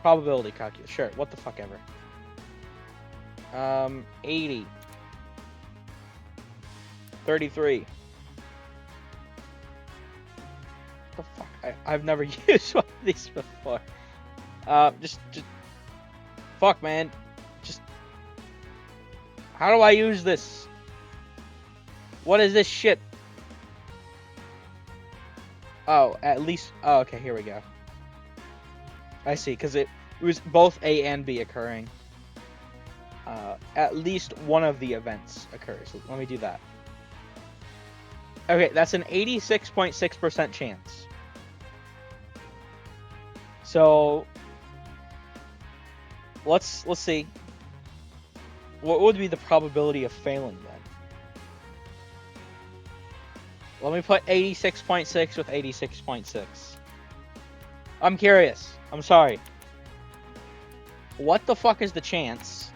A: Probability calculus, sure, what the fuck ever. 80. 33. What the fuck? I've never used one of these before. Just fuck, man. Just, how do I use this? What is this shit? Oh, at least, oh, okay, here we go. I see, because it was both A and B occurring. At least one of the events occurs. Let me do that. Okay, that's an 86.6% chance. So let's see. What would be the probability of failing then? Let me put 86.6 with 86.6. I'm curious. I'm sorry. What the fuck is the chance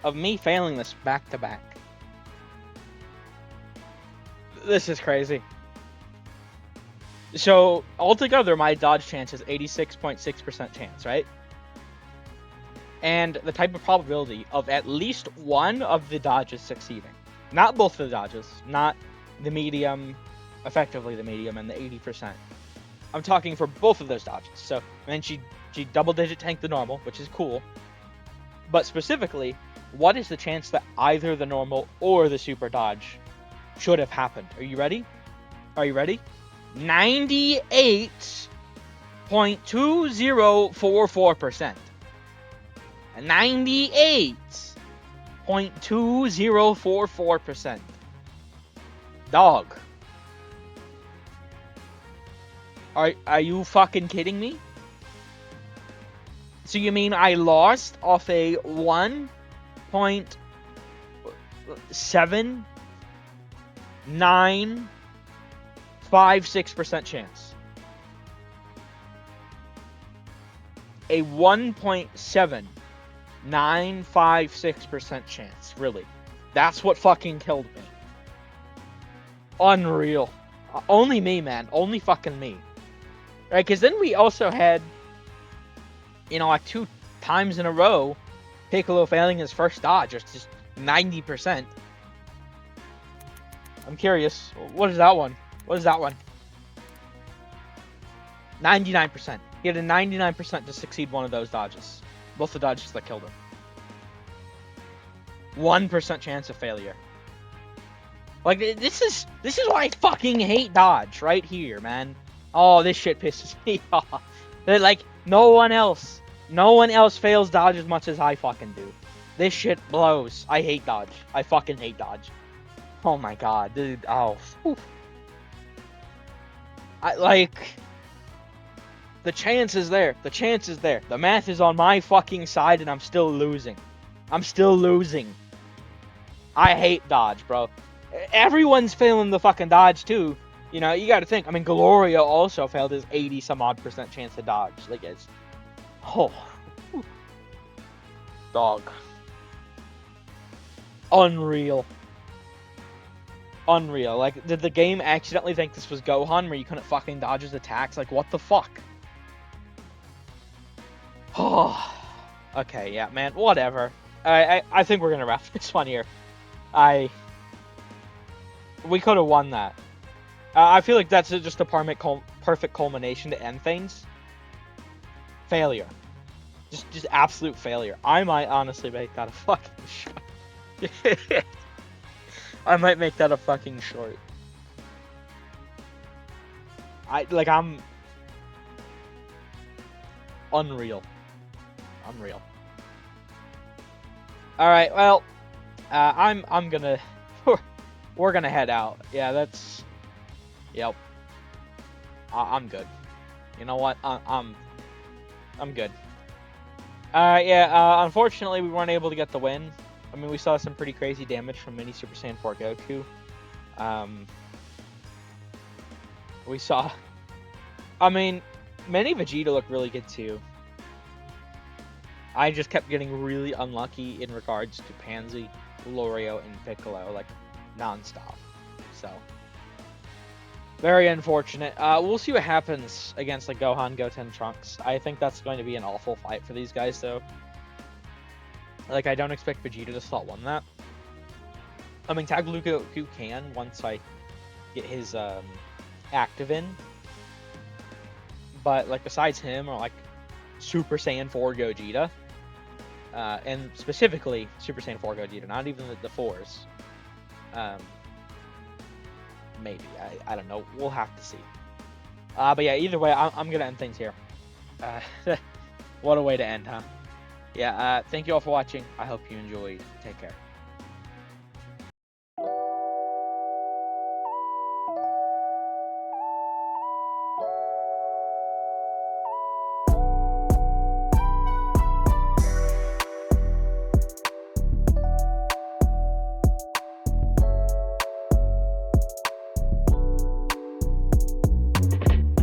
A: of me failing this back to back? This is crazy. So, altogether, my dodge chance is 86.6% chance, right? And the type of probability of at least one of the dodges succeeding. Not both of the dodges. Not the medium, effectively the medium, and the 80%. I'm talking for both of those dodges. So, and she double-digit tanked the normal, which is cool. But specifically, what is the chance that either the normal or the super dodge should have happened? Are you ready? Are you ready? 98.2044%. 98.2044%. Dog. Are you fucking kidding me? So you mean I lost off a 1.7956% chance. A 1.7956% chance, really. That's what fucking killed me. Unreal. Only me, man. Only fucking me. Right, because then we also had, you know, like 2 times in a row, Piccolo failing his first dodge. It's just 90%. I'm curious. What is that one? What is that one? 99%. He had a 99% to succeed one of those dodges. Both the dodges that killed him. 1% chance of failure. Like, this is why I fucking hate dodge right here, man. Oh, this shit pisses me off. Like, no one else fails dodge as much as I fucking do. This shit blows. I hate dodge. I fucking hate dodge. Oh my god, dude. Oh. Oof. The chance is there. The chance is there. The math is on my fucking side, and I'm still losing. I'm still losing. I hate dodge, bro. Everyone's failing the fucking dodge, too. You know, you gotta think. I mean, Gloria also failed his 80-some-odd% chance to dodge. Like, it's... Oh. Dog. Unreal. Unreal. Like, did the game accidentally think this was Gohan, where you couldn't fucking dodge his attacks? Like, what the fuck? Oh. Okay, yeah, man. Whatever. I think we're gonna wrap this one here. We could have won that. I feel like that's just a perfect culmination to end things. Failure. Just absolute failure. I might honestly make that a fucking short. I might make that a fucking short. I'm... Unreal. Unreal. Alright, well... I'm gonna... We're gonna head out. Yeah, that's... Yep. I'm good. You know what? I'm good. Yeah, unfortunately we weren't able to get the win. I mean, we saw some pretty crazy damage from Mini Super Saiyan 4 Goku. We saw... I mean, Mini Vegeta looked really good too. I just kept getting really unlucky in regards to Pansy, Lorio, and Piccolo, like, non-stop. So... very unfortunate. We'll see what happens against like Gohan+Goten+Trunks. I think that's going to be an awful fight for these guys, though. Like, I don't expect Vegeta to slot 1 that. I mean, Tag Goku can once I get his active in. But like besides him, or like Super Saiyan 4 Gogeta, and specifically Super Saiyan 4 Gogeta, not even the 4s. Maybe. I don't know. We'll have to see. But yeah, either way, I'm going to end things here. What a way to end, huh? Yeah, thank you all for watching. I hope you enjoyed. Take care.